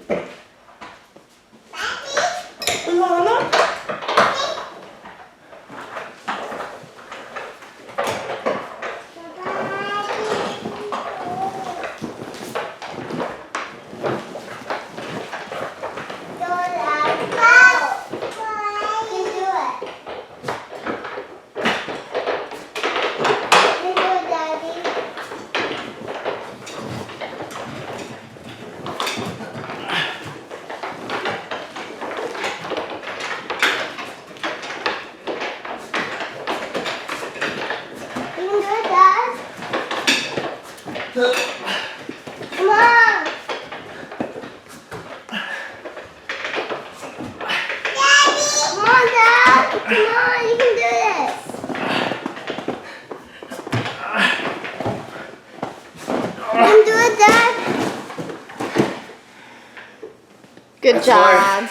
Lana? Come on! Daddy! Come on, Dad! Come on, you can do this! You can do it, Dad! Good job.